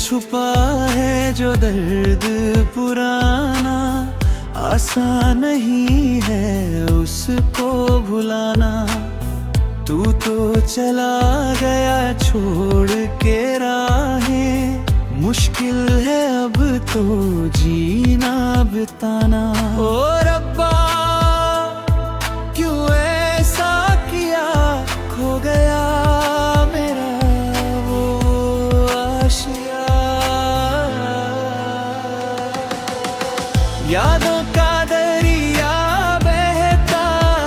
छुपा है जो दर्द पुराना, आसान नहीं है उसको भुलाना। तू तो चला गया छोड़ के राहें, मुश्किल है अब तो जीना बिताना। ओ रब्बा क्यों ऐसा किया, खो गया मेरा वो आशिया। यादों का दरिया बहता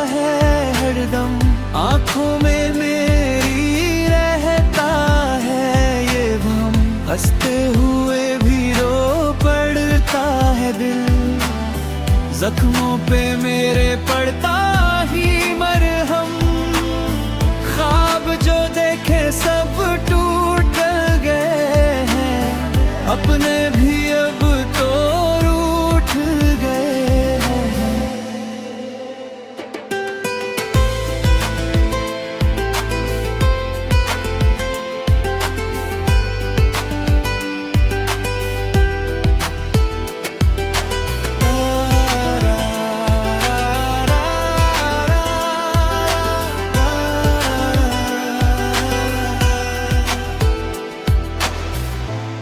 है हरदम, आँखों में मेरी रहता है ये गम। हंसते हुए भी रो पड़ता है दिल, जख्मों पे मेरे पड़ता ही मरहम। ख्वाब जो देखे सब टूट गए हैं, अपने भी अब तो रूठ गए हैं।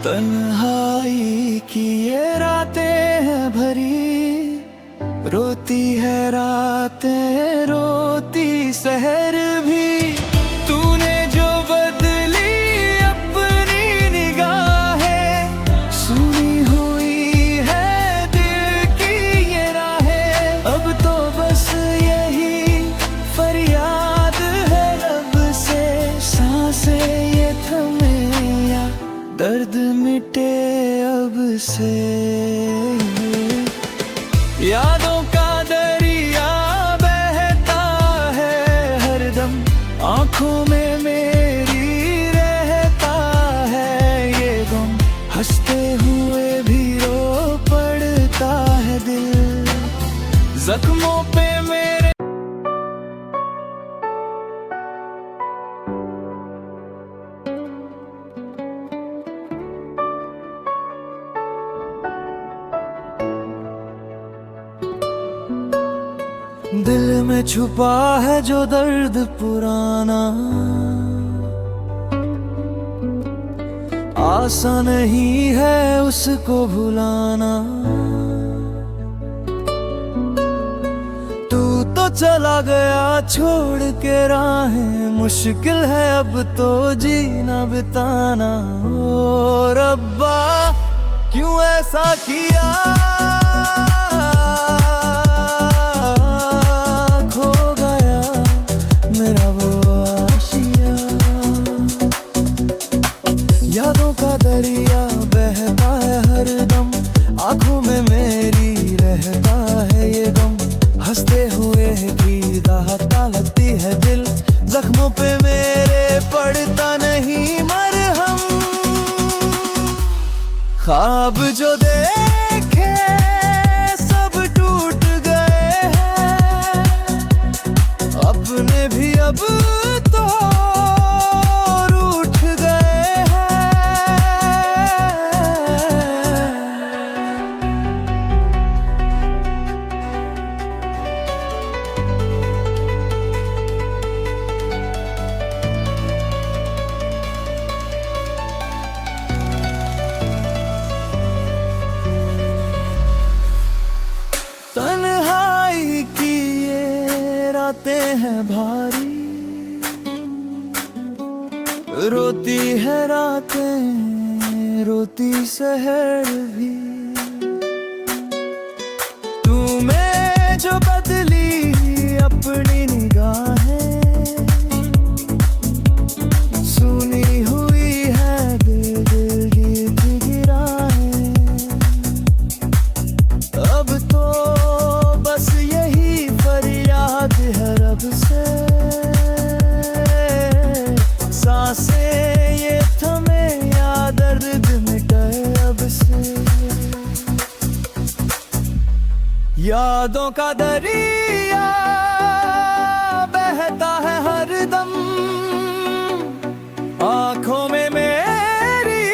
तन्हाई की ये रातें हैं भरी, रोती है रातें रोती सहर भी। तूने जो बदली अपनी निगाहें, सुनी हुई है दिल की ये राहें। अब तो बस यही फरियाद है लब से, सांसें ये थमे या दर्द मिटे अब से। यादों का दरिया बहता है हरदम, आँखों में मेरी रहता है ये गम। हंसते हुए भी रो पड़ता है दिल, जख्मों पे मेरे। दिल में छुपा है जो दर्द पुराना, आसान नहीं है उसको भुलाना। तू तो चला गया छोड़ के राहें, मुश्किल है अब तो जीना बिताना। ओ रब्बा क्यों ऐसा किया, यादों का दरिया बहता है हरदम, आँखों में मेरी रहता है ये गम। हंसते हुए भी दाहता लगती है दिल, जख्मों पे मेरे पड़ता नहीं मरहम। ख्वाब जो देखे सब टूट गए हैं, अपने भी अब तो तन्हाई की ये रातें हैं भारी, रोती है रातें रोती सहर भी। तूने जो बदली अपनी निगाहें, सुनी हुई है दिल दिल गीत गिराएं। अब तो बस यही फरियाद है रब से, सांसें ये थमे या दर्द मिटे अब से। यादों का दरिया बहता है हरदम, आँखों में मेरी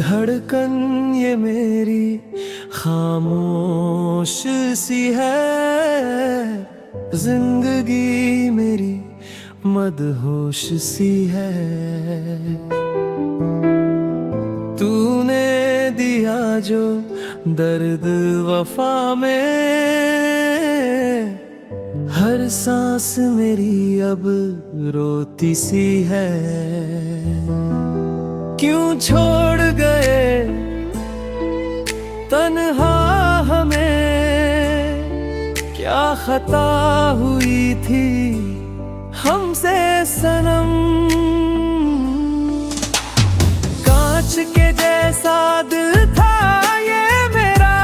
धड़कन ये मेरी खामोश सी है, जिंदगी मेरी मदहोश सी है। तूने दिया जो दर्द वफा में, हर सांस मेरी अब रोती सी है। क्यों छोड़ गए तन्हा हमें, क्या खता हुई थी हमसे सनम। कांच के जैसा दिल था ये मेरा,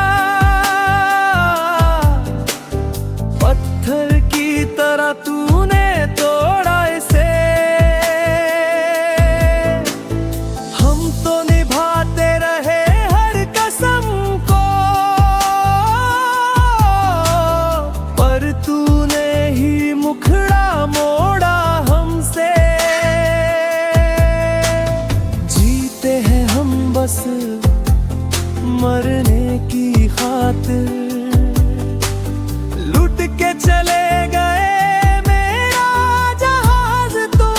पत्थर की तरह तूने तोड़ा इसे। हम तो निभाते रहे हर कसम को, पर तूने ही मुखड़ा मोड़ा हमसे। जीते हैं हम बस मरने की खातिर, लुट के चले गए मेरा जहाज तुम।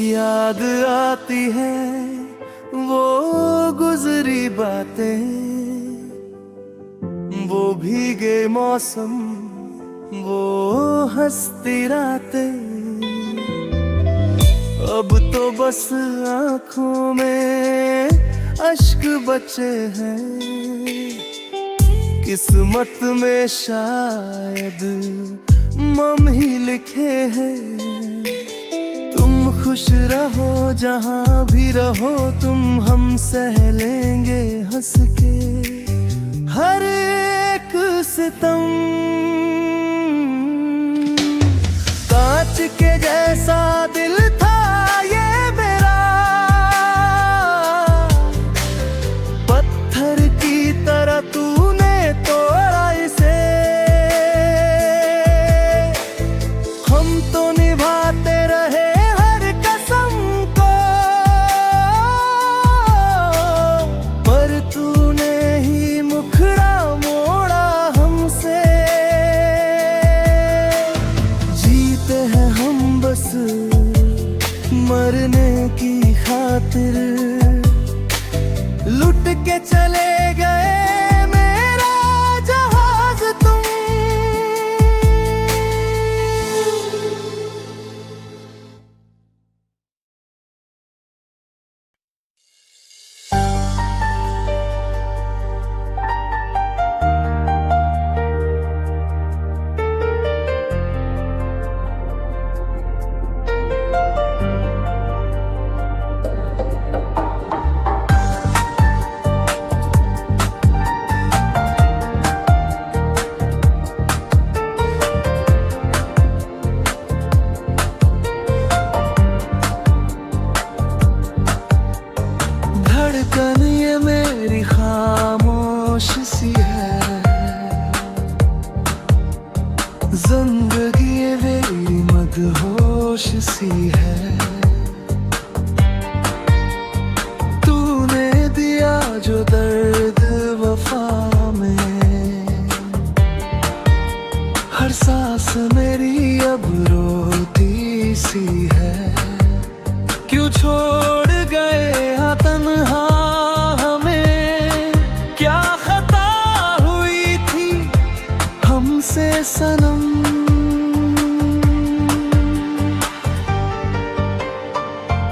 याद आती है वो गुजरी बातें, वो भीगे मौसम, वो हंसती रातें। अब तो बस आँखों में अश्क बचे हैं, किस्मत में शायद मम ही लिखे हैं। खुश रहो जहाँ भी रहो तुम, हम सह लेंगे हंस के हर एक सितम। कांच के जैसा दिल था ये मेरा, पत्थर की तरह तूने तोड़ा इसे। हम तो निभाते रहे मरने की खातिर, लुट के चले गए मेरा जहाज तुम। धड़कन ये मेरी खामोश सी है, जिंदगी ये मेरी मदहोश सी है। तूने दिया जो दर्द वफा में, हर सांस मेरी अब रोती सी है। क्यों छोड़ गए हाँ तन्हा हमें, क्या खता हुई थी हमसे सनम।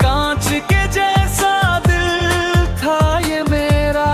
कांच के जैसा दिल था ये मेरा,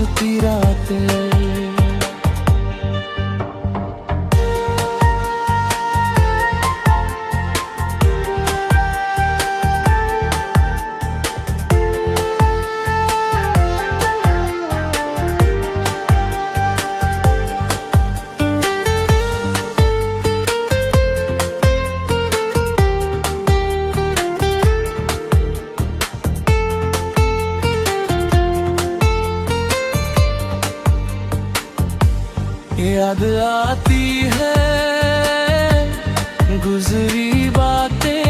हंसती रातें। याद आती है गुजरी बातें,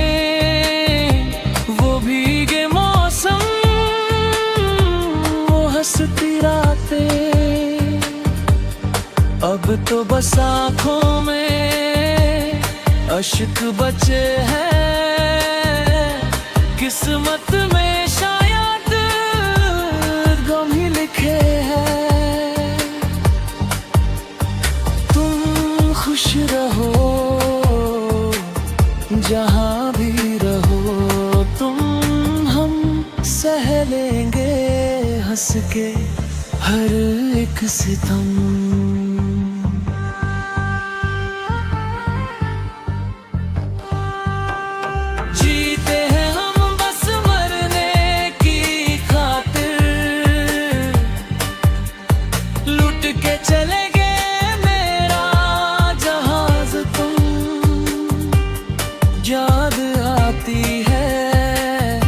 वो भीगे मौसम, वो हंसती रातें। अब तो बस आँखों में अश्क बचे हैं, किस्मत में शायद गम ही लिखे हैं। खुश रहो जहाँ भी रहो तुम, हम सह लेंगे हंस के हर एक सितम। जीते हैं हम बस मरने की खातिर, लुट के चले याद आती है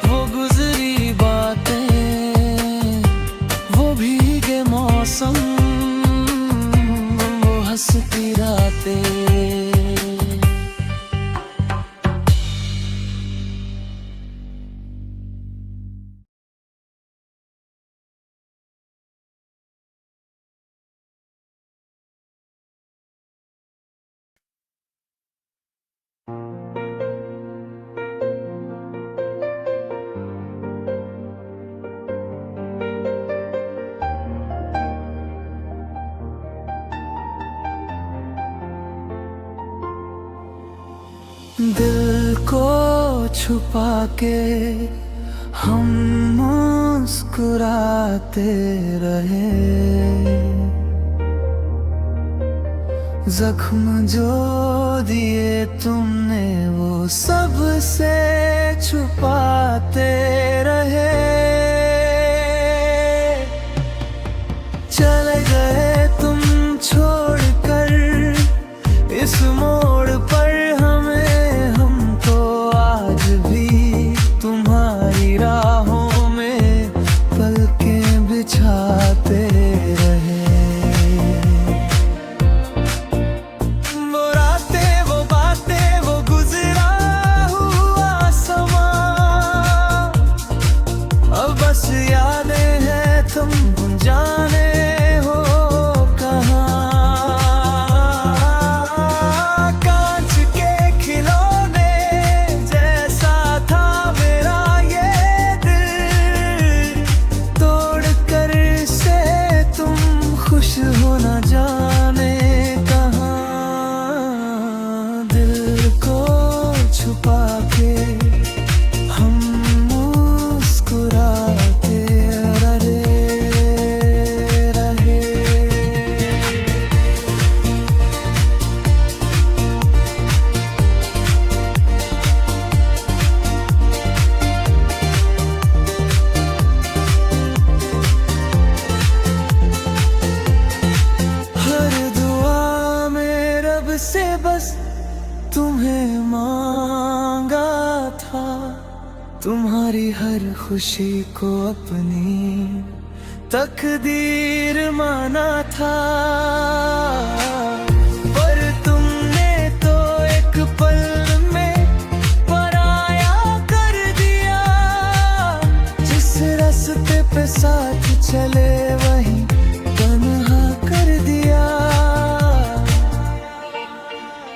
वो गुजरी बातें, वो भीगे मौसम, वो हंसती रातें। दिल को छुपा के हम मुस्कुराते रहे, जख्म जो दिए तुमने वो सब से छुपाते रहे। चले गए तुम छोड़कर इस मोड़ पर राहों में पलकें बिछाते रहे। वो रातें, वो बातें, वो गुजरा हुआ समा, अब बस यादें हैं तुम जाने हो कहाँ। कांच के खिलौने जैसा था मेरा हो न जाने कहाँ, दिल को छुपा के हम मुस्कुराते रहे। से बस तुम्हें मांगा था, तुम्हारी हर खुशी को अपनी तकदीर माना था। पर तुमने तो एक पल में पराया कर दिया, जिस रास्ते पे साथ चले वहीं तन्हा कर दिया।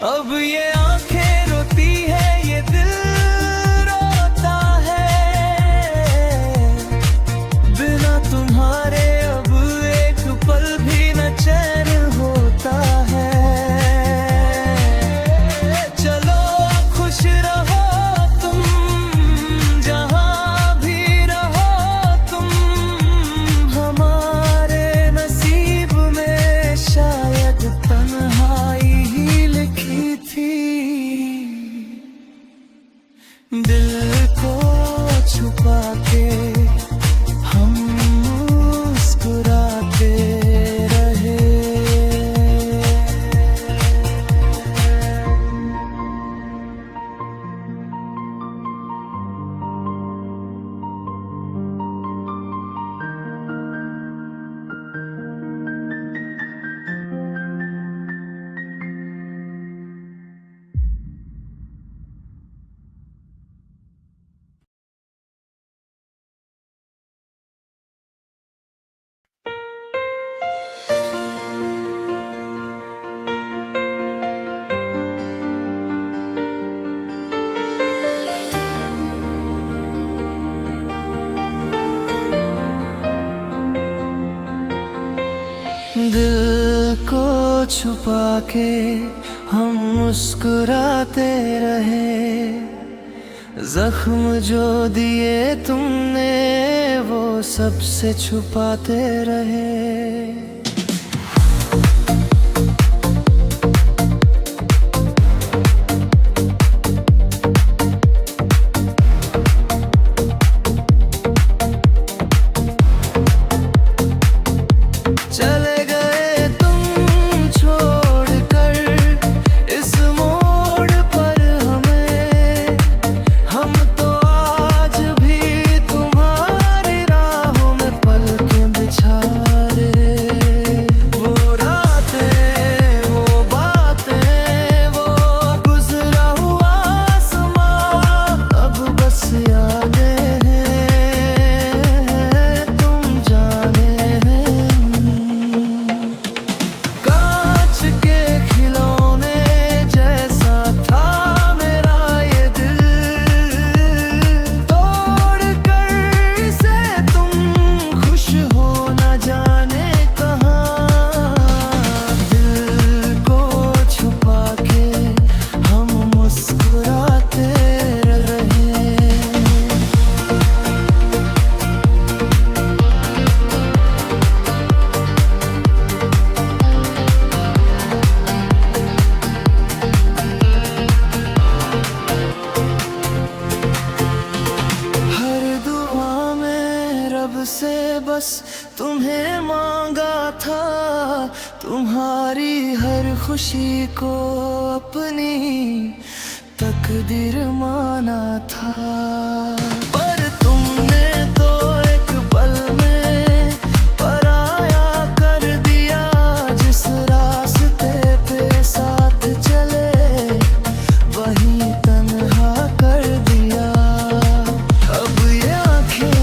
अब ये आंखें रोती है, ये दिल रोता है, बिना तुम्हारे अब एक पल भी न चैन दिल को छुपा के हम मुस्कुराते रहे, जख्म जो दिए तुमने वो सबसे छुपाते रहे। चले गए तुम छोड़कर इस मोड़ पर हमें, हम तो आज भी तुम्हारी राहों में पलकें बिछा रहे। वो रातें, वो बातें, वो गुजरा हुआ समा अब बस यादें हैं, तुम जाने से बस तुम्हें मांगा था, तुम्हारी हर खुशी को अपनी तकदीर माना था। पर तुमने तो एक पल में पराया कर दिया, जिस रास्ते पे साथ चले वहीं तन्हा कर दिया। अब ये आंखें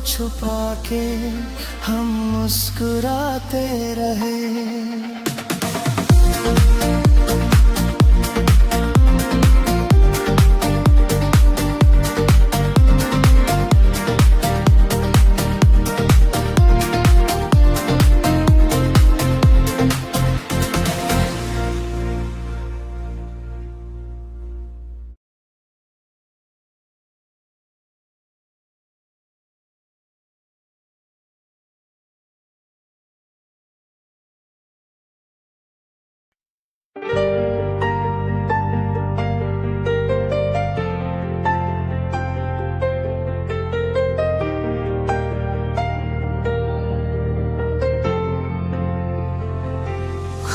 छुपा के हम मुस्कुराते रहे।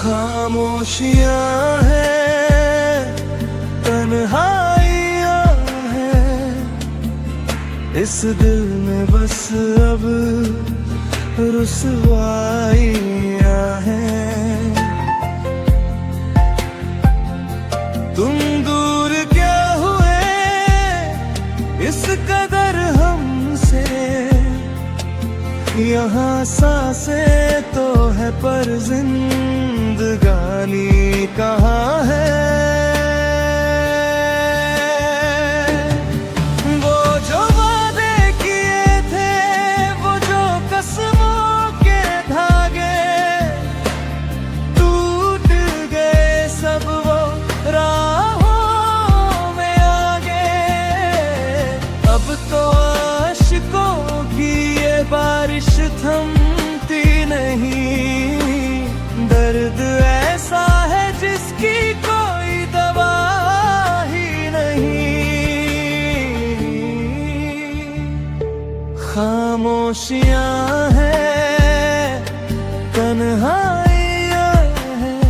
खामोशियां हैं, तन्हाइयां हैं, इस दिल में बस अब रुसवाइयां हैं। तुम दूर क्या हुए इस कदर हमसे, यहाँ सांसें तो है पर जिंदगानी कहाँ है। वो जो वादे किए थे, वो जो कसमों के धागे, टूट गए सब वो राहों में आगे। अब तो आशिकों की ये बारिश थमती नहीं, दर्द ऐसा है जिसकी कोई दवा ही नहीं। खामोशियां हैं, तन्हाइयां हैं,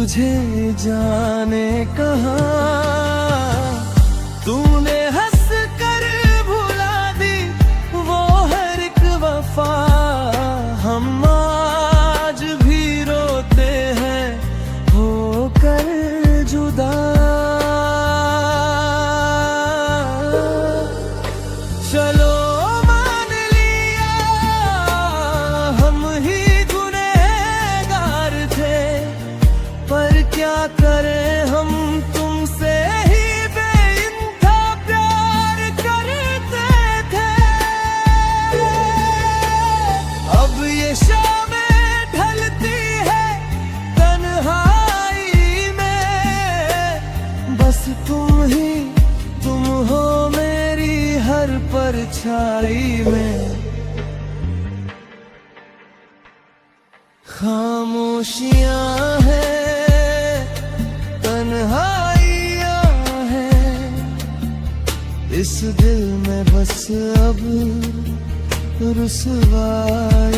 तुझे जाने कहाँ तूने हंस कर भुला दी वो हर एक वफा। हम आज भी रोते हैं होकर जुदा। चलो मान लिया हम ही गुनहगार थे, पर क्या करें हम तुमसे ही बेइंतहा प्यार करते थे। अब ये शामें ढलती है तन्हाई में, बस तुम हो मेरी हर परछाई में। खामोशियां हैं तन्हाइयां हैं इस दिल में, बस अब रुसवाई